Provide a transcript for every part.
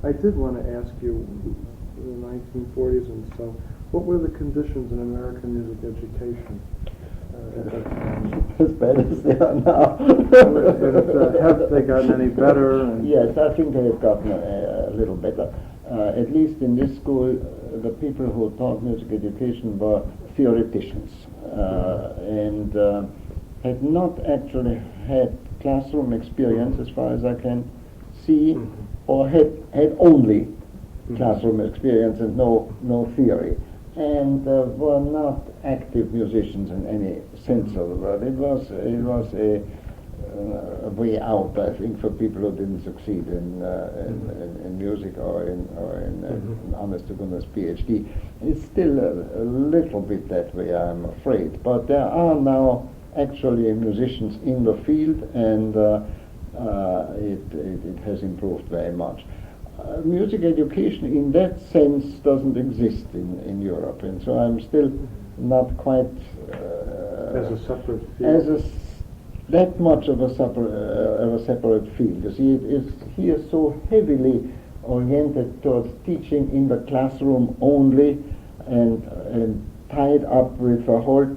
I did want to ask you, in the 1940s and so, what were the conditions in American music education at that time? As bad as they are now. Have they gotten any better? Yes, I think they have gotten a little better. At least in this school, the people who taught music education were theoreticians and had not actually had classroom experience, as far as I can see, or had only classroom experience and no theory, and were not active musicians in any sense of the word. It was a way out, I think, for people who didn't succeed in music or in honest to goodness PhD. It's still a little bit that way, I'm afraid. But there are now actually musicians in the field, and it has improved very much. Music education in that sense doesn't exist in Europe, and so I'm still not quite as a separate field. That much of a separate field. You see, it is here so heavily oriented towards teaching in the classroom only, and tied up with the whole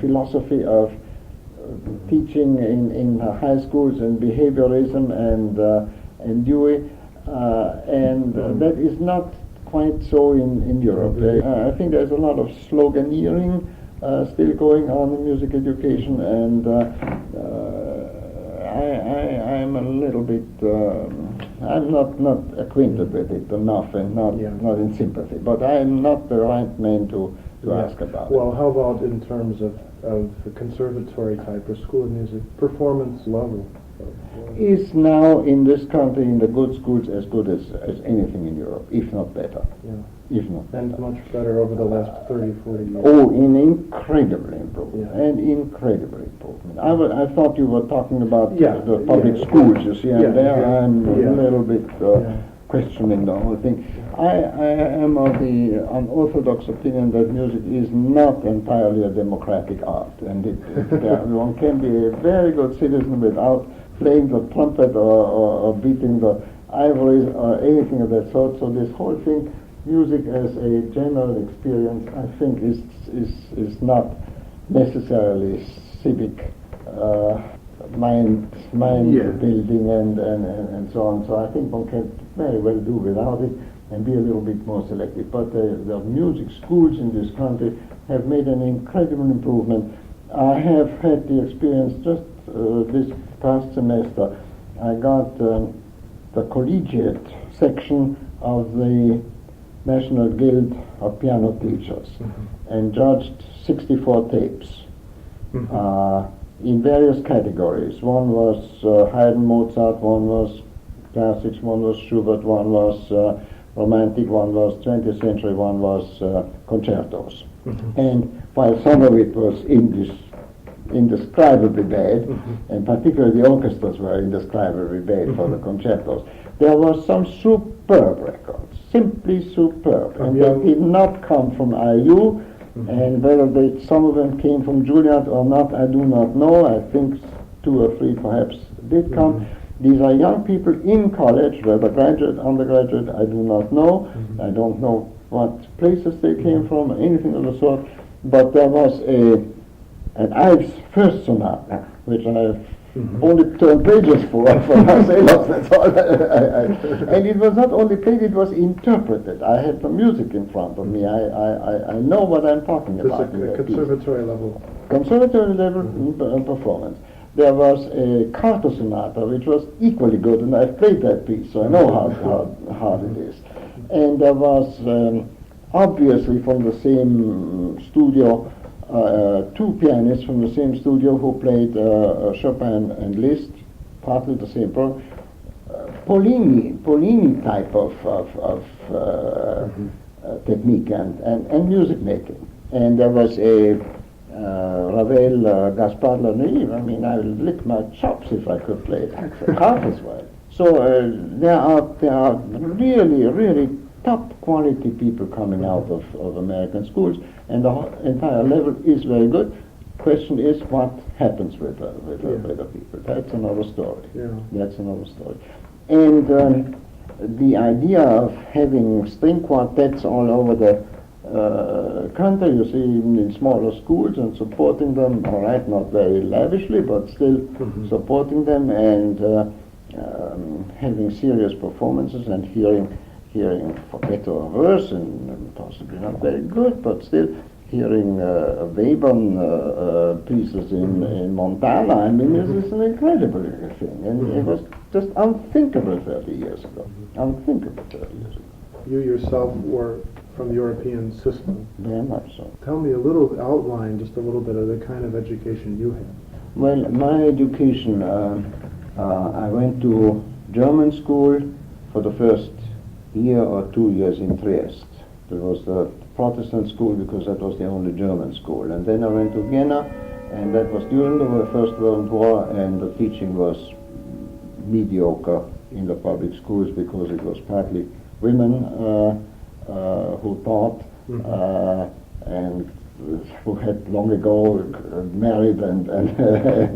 philosophy of teaching in high schools and behaviorism and Dewey, and that is not quite so in Europe. I think there's a lot of sloganeering still going on in music education, and I'm a little bit, I'm not acquainted with it enough, and not in sympathy, but I'm not the right man to ask about it. Well, how about in terms of the conservatory type or school of music, performance level? Is now in this country, in the good schools, as good as anything in Europe, if not better. If not better. And much better over the last 30, 40 years. Oh, in incredible improvement, and incredible improvement. I thought you were talking about the public schools, you see, and there I'm a little bit questioning the whole thing. I am of the unorthodox opinion that music is not entirely a democratic art, and one can be a very good citizen without playing the trumpet or beating the ivories or anything of that sort. So this whole thing, music as a general experience, I think is not necessarily civic mind building and so on. So I think one can very well do without it and be a little bit more selective. But the music schools in this country have made an incredible improvement. I have had the experience just this past semester. I got the collegiate section of the National Guild of Piano Teachers and judged 64 tapes in various categories. One was Haydn, Mozart, one was classics, one was Schubert, one was romantic, one was 20th century, one was concertos. And while some of it was indescribably bad, and particularly the orchestras were indescribably bad for the concertos, there were some superb records, simply superb, and they did not come from IU, and whether some of them came from Juilliard or not, I do not know. I think 2 or 3 perhaps did come. These are young people in college, whether graduate, undergraduate, I do not know. I don't know what places they came from, anything of the sort, but there was an Ives first sonata, which I've only turned pages for Marcellus, that's all. And it was not only played, it was interpreted. I had the music in front of me. I know what I'm talking about. Conservatory level. Conservatory level performance. There was a Carter sonata, which was equally good, and I've played that piece, so I know how hard it is. And there was, obviously from the same studio, 2 pianists from the same studio who played Chopin and Liszt, partly the same program. Polini type of technique and music making. And there was a Ravel, Gaspard Lanois. I mean, I would lick my chops if I could play half as well. So there are really, really top quality people coming out of American schools, and the entire level is very good. Question is, what happens with the people? That's another story. That's another story. And the idea of having string quartets all over the country, you see, in smaller schools, and supporting them, all right, not very lavishly, but still supporting them, and having serious performances and hearing for better or worse, and possibly not very good, but still hearing Webern pieces in Montana. I mean, this is an incredible thing, and it was just unthinkable 30 years ago. Unthinkable 30 years ago. You yourself were from the European system. Very much so. Tell me a little outline, just a little bit of the kind of education you had. Well, my education, I went to German school for the first year or 2 years in Trieste. It was the Protestant school because that was the only German school. And then I went to Vienna, and that was during the First World War, and the teaching was mediocre in the public schools because it was partly women who taught and who had long ago married and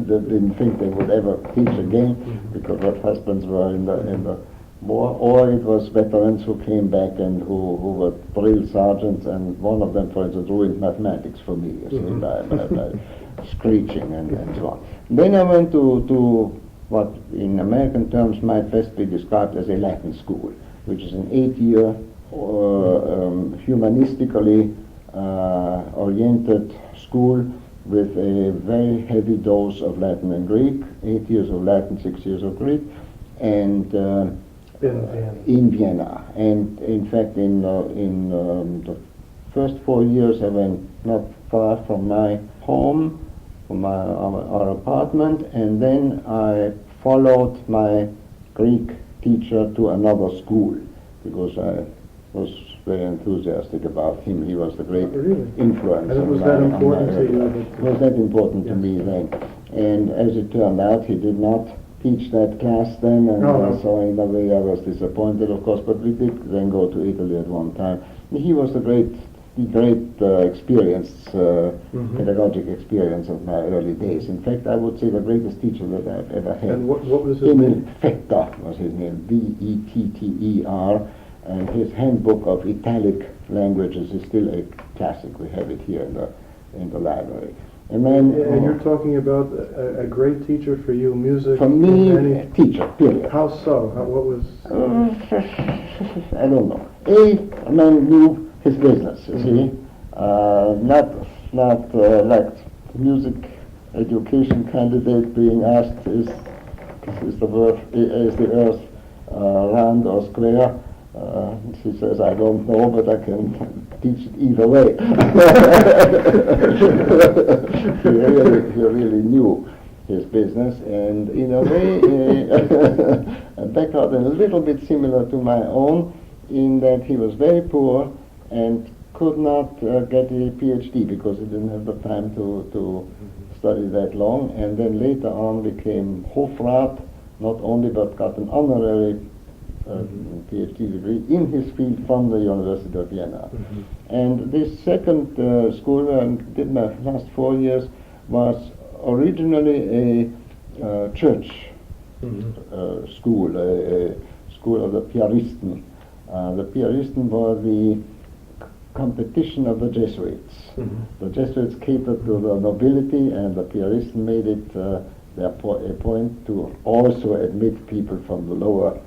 didn't think they would ever teach again because their husbands were in the war, or it was veterans who came back and who were drill sergeants, and one of them, for instance, ruined mathematics for me, you see, by screeching and so on. Then I went to what in American terms might best be described as a Latin school, which is an 8-year humanistically oriented school with a very heavy dose of Latin and Greek, 8 years of Latin, 6 years of Greek, and in Vienna. And in fact, in the first 4 years, I went not far from my home, from our apartment, and then I followed my Greek teacher to another school because I was very enthusiastic about him. He was the great influence. And was that important to you? Was that important to me then? And as it turned out, he did not teach that class then, and so in a way I was disappointed, of course, but we did then go to Italy at one time. He was the great experience, pedagogic experience of my early days. In fact, I would say the greatest teacher that I've ever had. And what was his name? Vetter was his name, Vetter, and his handbook of Italic languages is still a classic. We have it here in the library. And then, and you're talking about a great teacher for you, music. For me, teacher. Period. How so? What was? I don't know. A man knew his business. You see, not like music education candidate being asked is the earth round or square. She says, I don't know, but I can teach it either way. he really knew his business, and in a way, a background a little bit similar to my own, in that he was very poor and could not get a PhD because he didn't have the time to study that long, and then later on became Hofrat, not only but got an honorary PhD degree in his field from the University of Vienna. And this second school where I did my last 4 years was originally a church school, a school of the Piaristen. The Piaristen were the competition of the Jesuits. The Jesuits catered to the nobility, and the Piaristen made it a point to also admit people from the lower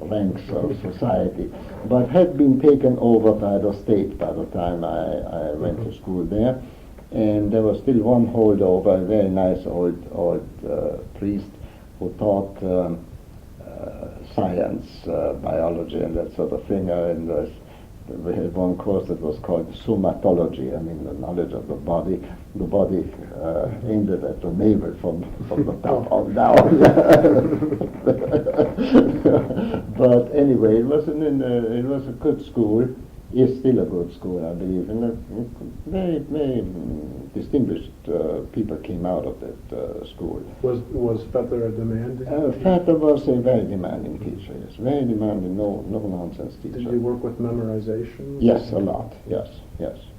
ranks of society, but had been taken over by the state by the time I went to school there. And there was still one holdover, a very nice old priest who taught science, biology and that sort of thing, and we had one course that was called somatology, I mean the knowledge of the body. The body ended at the navel from the top on down. But anyway, it was a good school. It's still a good school, I believe, and very, very distinguished people came out of that school. Was Vetter a demanding? Vetter was a very demanding teacher. Yes, very demanding, no nonsense teacher. Did you work with memorization? Yes, a lot. Yes.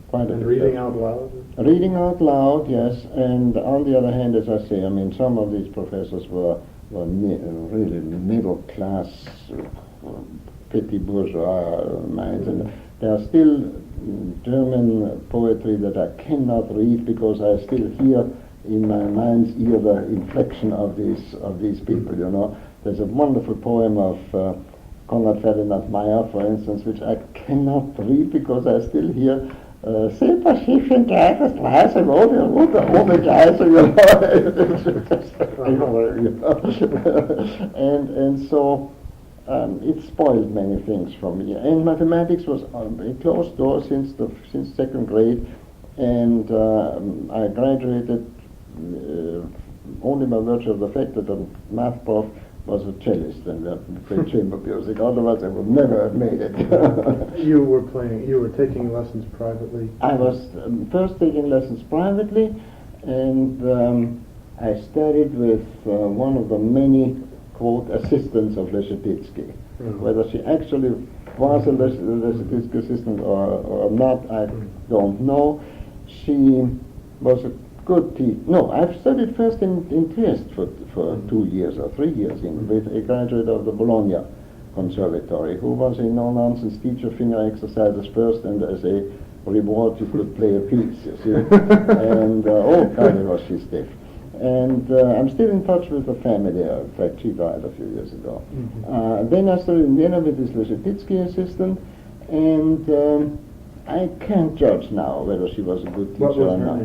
Quite a and bit. Reading out loud? Reading out loud, yes. And on the other hand, as I say, I mean, some of these professors were really middle class, petty bourgeois minds, and there are still German poetry that I cannot read because I still hear in my mind's ear the inflection of these people. You know, there's a wonderful poem of Konrad Ferdinand Meyer, for instance, which I cannot read because I still hear Silberschiffchen gleiches Preise, rote ohne Gleise, and so it spoiled many things for me. And mathematics was a closed door since second grade, and I graduated only by virtue of the fact that the math prof was a cellist and played chamber music. Otherwise, I would never have made it. You were taking lessons privately? I was first taking lessons privately, and I studied with one of the many, quote, assistants of Leschetizky. Mm-hmm. Whether she actually was a Leschetizky assistant or not, I don't know. She was a good teacher. No, I've studied first in Trieste for 2 years or 3 years with a graduate of the Bologna Conservatory who was a no-nonsense teacher, finger exercises first, and as a reward you could play a piece, you see. And oh God, was she stiff. And I'm still in touch with the family. In fact, she died a few years ago. Mm-hmm. Then I studied in Vienna with this Leschetizky assistant, and I can't judge now whether she was a good teacher or not.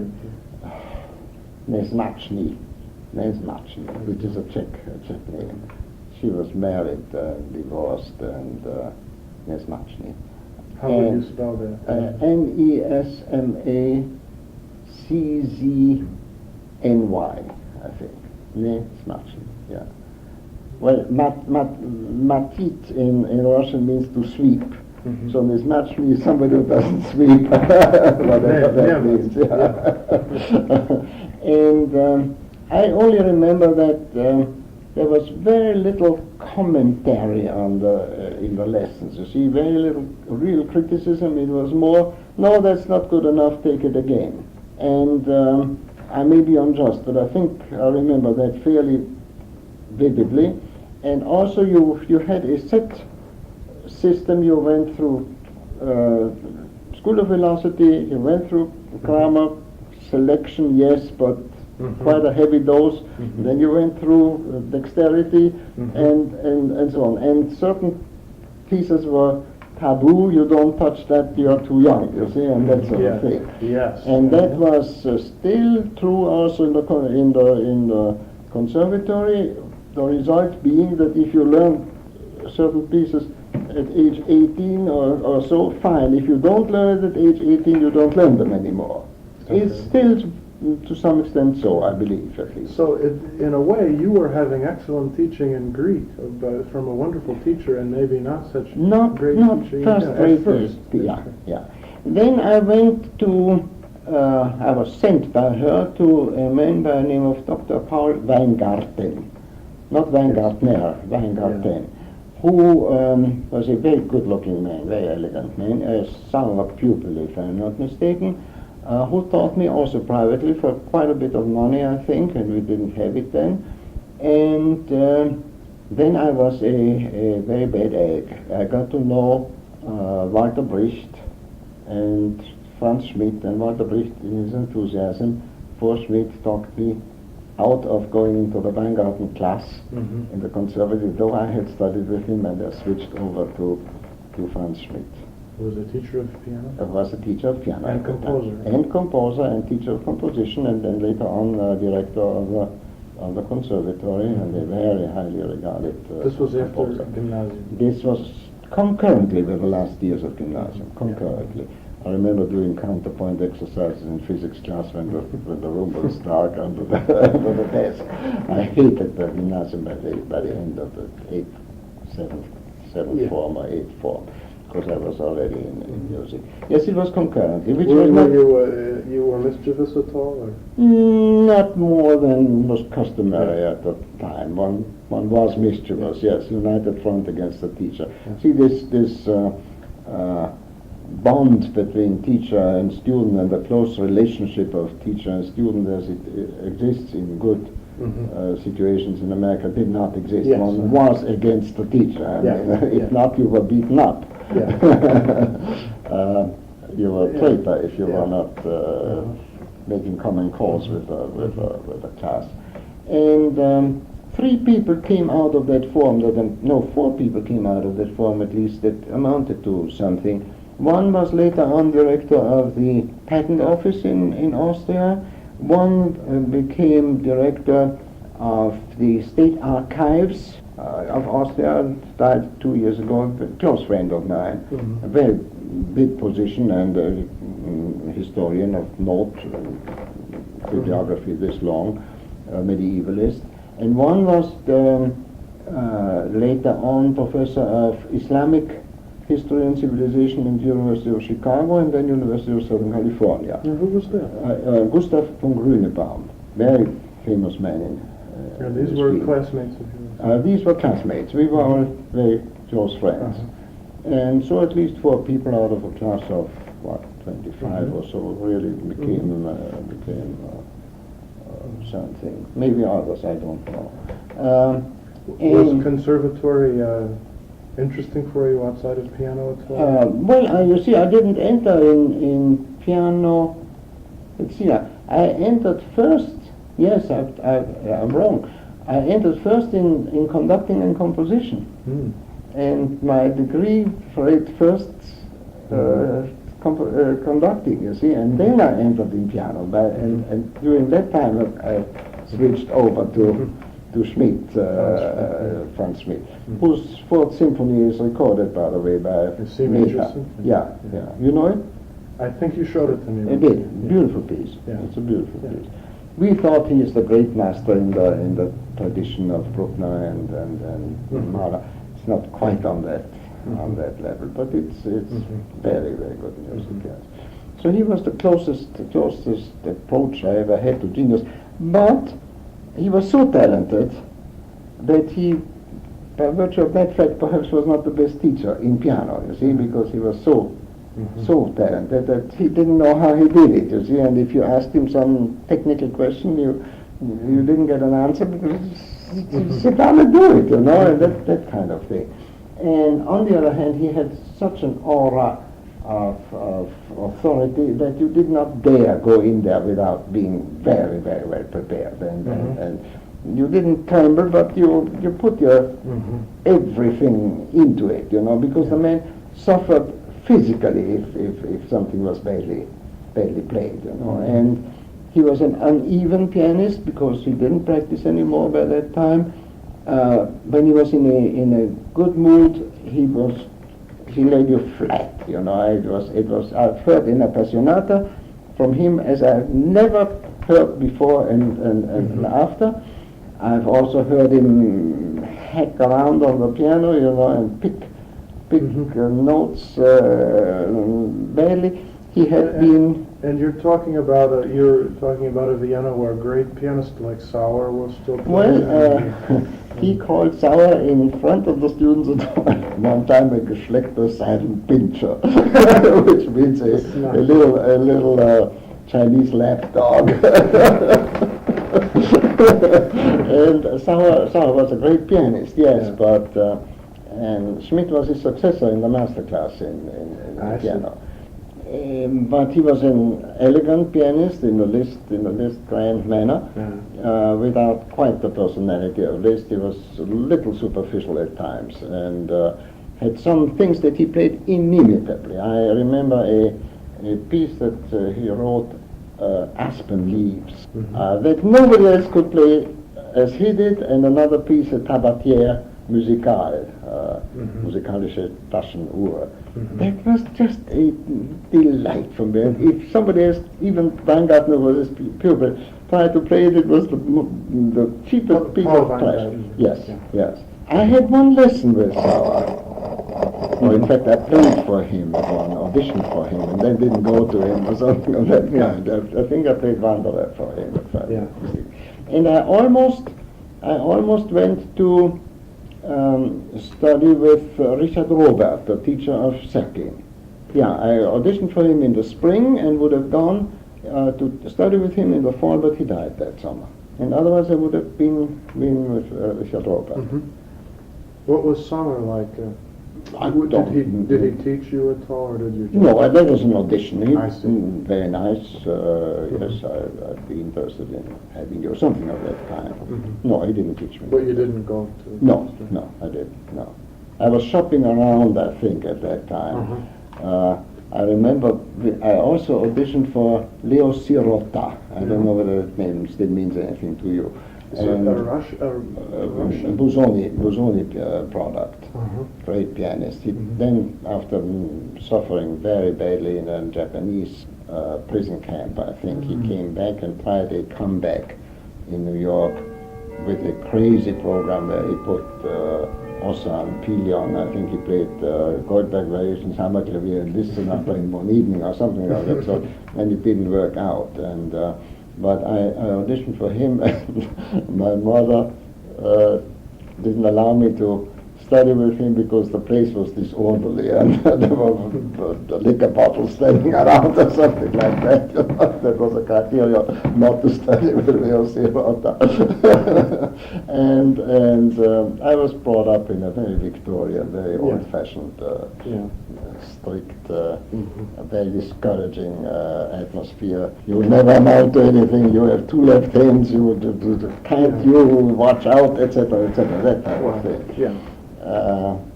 Nesmaczny, which is a Czech name. She was married, divorced, and Nesmaczny. How would you spell that? Nesmaczny, I think. Nesmaczny, yeah. Well, matit in Russian means to sweep. Mm-hmm. So Nesmaczny is somebody who doesn't sweep, whatever that means. Yeah. And I only remember that there was very little commentary on in the lessons. You see, very little real criticism. It was more, no, that's not good enough, take it again. And I may be unjust, but I think I remember that fairly vividly. And also you had a set system. You went through School of Philosophy, you went through grammar, selection, yes, but quite a heavy dose. Mm-hmm. Then you went through dexterity, and so on. And certain pieces were taboo. You don't touch that. You are too young. You see, and that sort of thing. Yes. And that was still true also in the conservatory. The result being that if you learn certain pieces at age 18 or so, fine. If you don't learn it at age 18, you don't learn them anymore. Okay. It's still, to some extent, so, I believe, at least. So, in a way, you were having excellent teaching in Greek from a wonderful teacher, and maybe not such great teaching. Not first. Yeah. Then I went to, I was sent by her to a man by the name of Dr. Paul Weingarten. Not Weingartner, Weingarten. Who was a very good-looking man, very elegant man, a son of a pupil, if I'm not mistaken, who taught me also privately for quite a bit of money, I think, and we didn't have it then. And then I was a very bad egg. I got to know Walter Bricht and Franz Schmidt, and Walter Bricht, in his enthusiasm for Schmidt, talked me out of going into the Weingarten class in the conservative, though I had studied with him, and I switched over to Franz Schmidt. Who was a teacher of piano? I was a teacher of piano. And composer. And composer and teacher of composition, and then later on director of the conservatory, and a very highly regarded This was composer. After gymnasium? This was concurrently with the last years of gymnasium, concurrently. Yeah. I remember doing counterpoint exercises in physics class when the room was dark under the desk. I hated the gymnasium by the end of the seventh form or 8th form, because I was already in music. Yes, it was concurrently. Which was not you were mischievous at all? Or? Not more than was customary at the time. One was mischievous, yes, united front against the teacher. Yeah. See, this bond between teacher and student, and the close relationship of teacher and student as it exists in good situations in America did not exist. Yes. One was against the teacher. I Yeah. mean, if not, you were beaten up. You were a traitor if you were not making common cause with a class. And 3 people came out of that forum, 4 people came out of that forum at least, that amounted to something. One was later on director of the patent office in Austria. One became director of the state archives of Austria, died 2 years ago, a close friend of mine, a very big position and a historian of note, bibliography this long, medievalist. And one was the later on professor of Islamic history and civilization in the University of Chicago and then University of Southern California. And who was that? Gustav von Grünebaum, very famous man in And these were classmates of yours? These were classmates. We were all very close friends. And so at least 4 people out of a class of, 25 or so really became something. Maybe others, I don't know. Was conservatory interesting for you outside of piano at all? Well, you see, I didn't enter in piano. Let's see, I entered first. Yes, I'm wrong. I entered first in conducting and composition, and my degree for it first conducting. You see, and then I entered in piano. And during that time, I switched over to Schmidt, Franz Schmidt, whose 4th symphony is recorded, by the way, by C major symphony? Yeah. You know it? I think you showed it to me. I did. Beautiful piece. Yeah. It's a beautiful piece. We thought he is the great master in the tradition of Bruckner and Mahler. It's not quite on that level, but it's very, very good music. Yes. So he was the closest approach I ever had to genius, but he was so talented that he, by virtue of that fact, perhaps was not the best teacher in piano, you see, because he was so talented that he didn't know how he did it, you see, and if you asked him some technical question, you didn't get an answer because you sit down and do it, you know, and that kind of thing. And on the other hand, he had such an aura of authority that you did not dare go in there without being very, very well prepared, and you didn't tremble, but you put your everything into it, you know, because the man suffered physically if something was badly played, you know, and he was an uneven pianist because he didn't practice anymore by that time. When he was in a good mood, he laid you flat, you know. It was I've heard in Appassionata from him as I've never heard before and after. I've also heard him hack around on the piano, you know, and pick notes badly. He had been. And you're talking about a Vienna where great pianists like Sauer was still playing. Well, he called Sauer in front of the students at one time a geschleckter Seidenpinscher, which means a little Chinese lap dog. And Sauer was a great pianist, yes, but and Schmidt was his successor in the master class in piano. But he was an elegant pianist in the Liszt grand manner, without quite the personality of Liszt. He was a little superficial at times, and had some things that he played inimitably. I remember a piece that he wrote, Aspen Leaves, that nobody else could play as he did, and another piece, a Tabatière musicale, musikalische Taschenuhr. That was just a delight for me. And if somebody else, even Weingartner was his pupil, tried to play it, it was the cheapest piece of trash. Yes. I had one lesson with Sauer. Or in fact, I played for him, or an audition for him, and then didn't go to him or something of that kind. I think I played Wanderer for him. And I almost went to study with Richard Robert, the teacher of Serkin. Yeah, I auditioned for him in the spring and would have gone to study with him in the fall, but he died that summer. And otherwise I would have been with Jadroga. What was Sommer like? Did he teach you at all, or did you? No, that was an audition. I see. Very nice. Yes, I'd be interested in having you or something of that kind. No, he didn't teach me. But you didn't go to? No, I didn't. No, I was shopping around, I think, at that time. I remember I also auditioned for Leo Sirota. I don't know whether that name still means anything to you. Is it a Russian? Busoni product. Great pianist. He then, after suffering very badly in a Japanese prison camp, I think, he came back and tried a comeback in New York with a crazy program where he put Ossa and Pilion. I think he played Goldberg Variations, Hammerklavier, and Liszt after in one evening or something like that. So, and it didn't work out. And but I auditioned for him, and my mother didn't allow me to study with him because the place was disorderly and there were the liquor bottles standing around or something like that. That was a criteria not to study with Leo Sirota. and I was brought up in a very Victorian, very old-fashioned, strict, very discouraging atmosphere. You never amount to anything. You have two left hands. Can't you watch out, etc., etc. That type of thing. Yeah.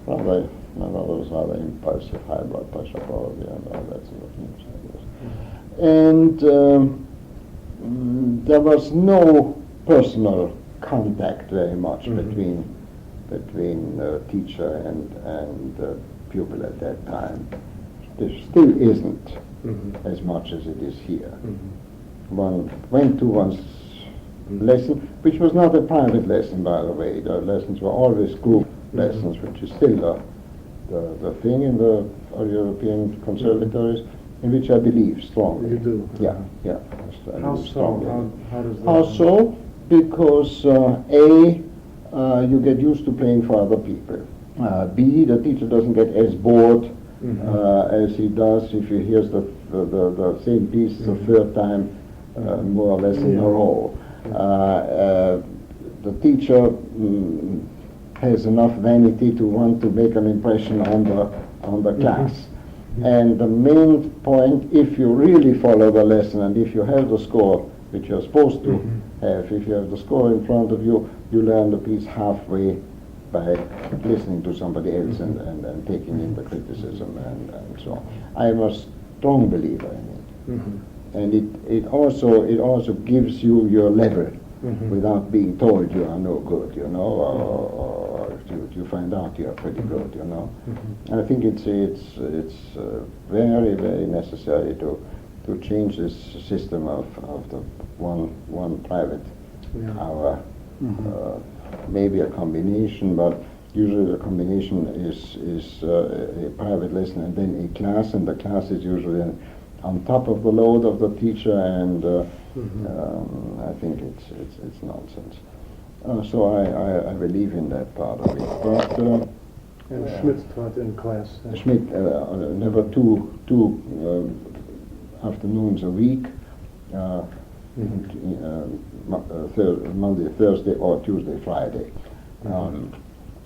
My mother was rather impulsive, high blood pressure probably, and all that sort of things, I guess. And there was no personal contact very much between teacher and pupil at that time. There still isn't as much as it is here. One went to one's lesson, which was not a private lesson, by the way. The lessons were always group lessons, which is still the thing in the European conservatories, in which I believe strongly. You do? Yeah. How so? How does that? How so? Because you get used to playing for other people. B, the teacher doesn't get as bored as he does if he hears the same piece the third time, more or less in a row. The teacher has enough vanity to want to make an impression on the class. And the main point, if you really follow the lesson and if you have the score, which you're supposed to have, if you have the score in front of you, you learn the piece halfway by listening to somebody else and taking in the criticism and so on. I am a strong believer in it. And it also gives you your level without being told you are no good, or you find out you are pretty good, I think it's very, very necessary to change this system of the one private hour. Maybe a combination, but usually the combination is a private lesson and then a class, and the class is usually on top of the load of the teacher, and I think it's nonsense. So I believe in that part of it. But and Schmidt taught in class. Schmidt never two afternoons a week. Monday, Thursday, or Tuesday, Friday.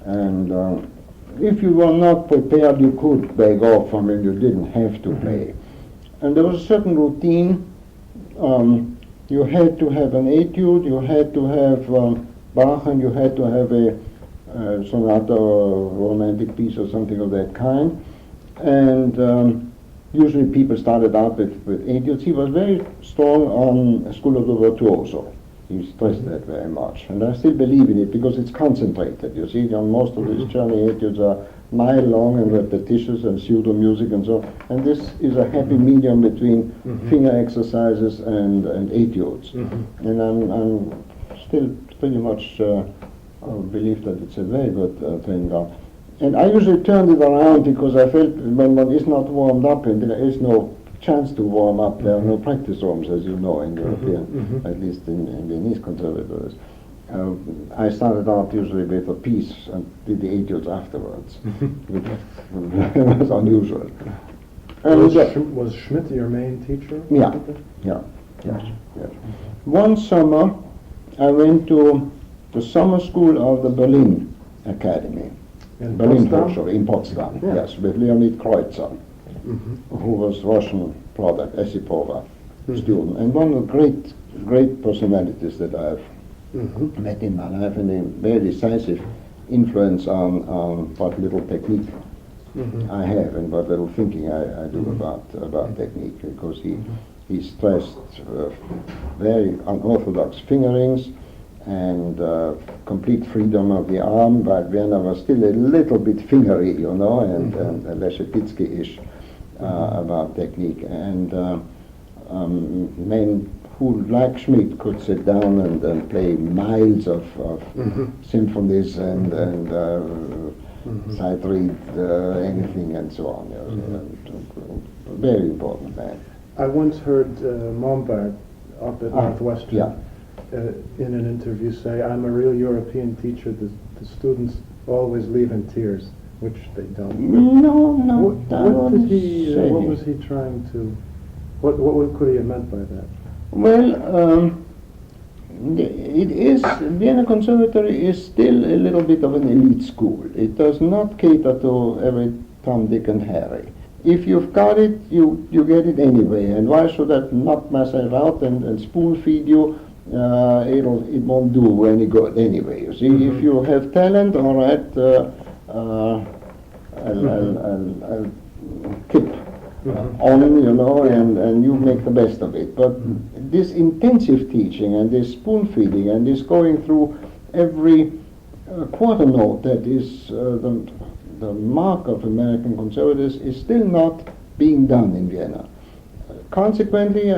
And if you were not prepared, you could beg off from it. You didn't have to play. And there was a certain routine. You had to have an etude, you had to have Bach, and you had to have a sonata or romantic piece or something of that kind. And usually people started out with etudes. He was very strong on School of the Virtuoso. He stressed that very much. And I still believe in it because it's concentrated. You see, on most of these Czerny etudes are mile long and repetitious and pseudo music and so on. And this is a happy medium between finger exercises and etudes. And I'm still pretty much believe that it's a very good thing. And I usually turned it around because I felt when one is not warmed up and there is no chance to warm up, there are no practice rooms, as you know, in European, at least in Viennese conservatories. I started out usually with a piece and did the etudes afterwards, which was unusual. Was Schmidt your main teacher? Yes. One summer, I went to the summer school of the Berlin Academy. In Berlin Potsdam? Hochschule in Potsdam, Yeah. yes, with Leonid Kreutzer, Mhm. who was Russian product, Esipova Mhm. student, and one of the great personalities that I've Mhm. met in my life, and a very decisive influence on what little technique Mhm. I have and what little thinking I do Mhm. about technique, because he stressed very unorthodox fingerings and complete freedom of the arm, but Vienna was still a little bit fingery, you know, and Leszepitsky-ish about technique. And men who, like Schmidt, could sit down and play miles of symphonies and sight read anything and so on. Very important man. I once heard Mombard up at Northwestern yeah. In an interview say, "I'm a real European teacher. The students always leave in tears," which they don't. No, What did he? What was he trying to? What could he have meant by that? Well, it is, Vienna Conservatory is still a little bit of an elite school. It does not cater to every Tom, Dick and Harry. If you've got it, you get it anyway, and why should I knock myself out and spoon feed you? It won't do any good anyway. You see, if you have talent, all right, I'll keep on, you know, and you make the best of it. But this intensive teaching and this spoon feeding and this going through every quarter note that is the mark of American conservatives is still not being done in Vienna. Consequently,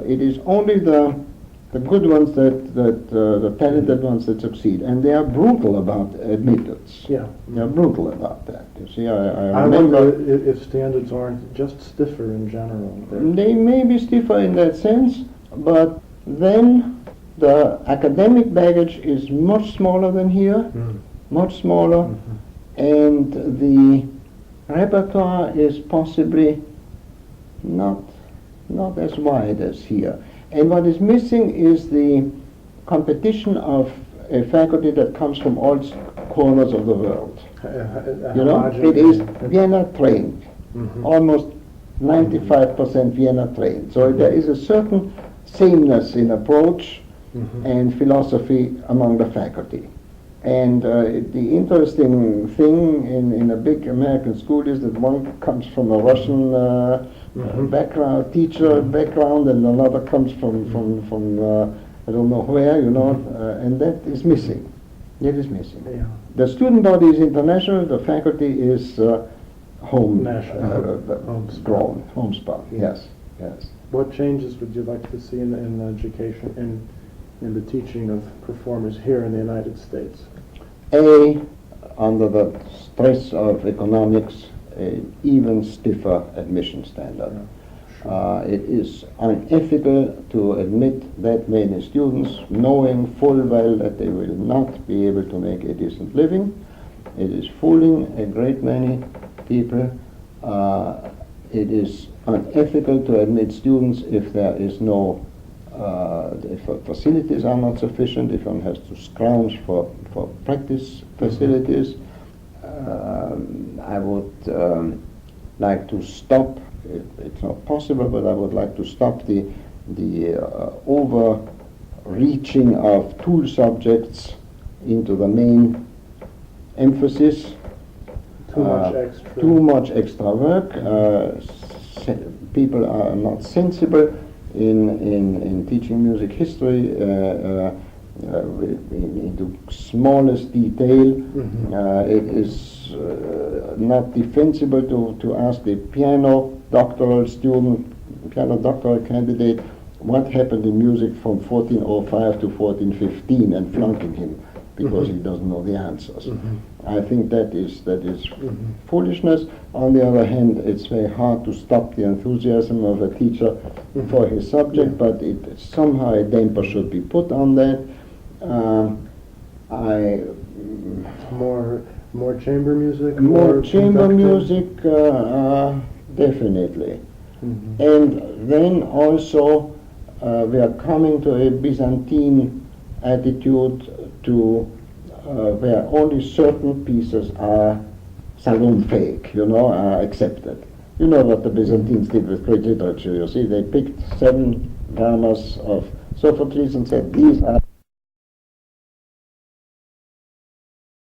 it is only the good ones the talented ones that succeed, and they are brutal about admittance. Yeah. They are brutal about that. You see, I wonder if standards aren't just stiffer in general. They may be stiffer in that sense, but then the academic baggage is much smaller than here, much smaller, and the repertoire is possibly not as wide as here. And what is missing is the competition of a faculty that comes from all corners of the world. You know, it is Vienna trained, almost 95% Vienna trained. So there is a certain sameness in approach and philosophy among the faculty. And the interesting thing in a big American school is that one comes from a Russian background, teacher background, and another comes from I don't know where, you know, and that is missing. It is missing. Yeah. The student body is international, the faculty is homespun. Yes, yes. What changes would you like to see in education, in the teaching of performers here in the United States? Under the stress of economics, an even stiffer admission standard. It is unethical to admit that many students, knowing full well that they will not be able to make a decent living. It is fooling a great many people. It is unethical to admit students if there is no if facilities are not sufficient, if one has to scrounge for practice facilities. I would like to stop, it's not possible, but I would like to stop the overreaching of tool subjects into the main emphasis. Too much extra work. People are not sensible in teaching music history into smallest detail. It is not defensible to ask the piano doctoral candidate what happened in music from 1405 to 1415 and flunking him because he doesn't know the answers. I think that is foolishness. On the other hand, it's very hard to stop the enthusiasm of a teacher for his subject, but somehow a damper should be put on that. More chamber music? More chamber music, definitely. And then also we are coming to a Byzantine attitude to where only certain pieces are salonfähig, are accepted. You know what the Byzantines did with Greek literature, you see, they picked 7 dramas of Sophocles and said, these are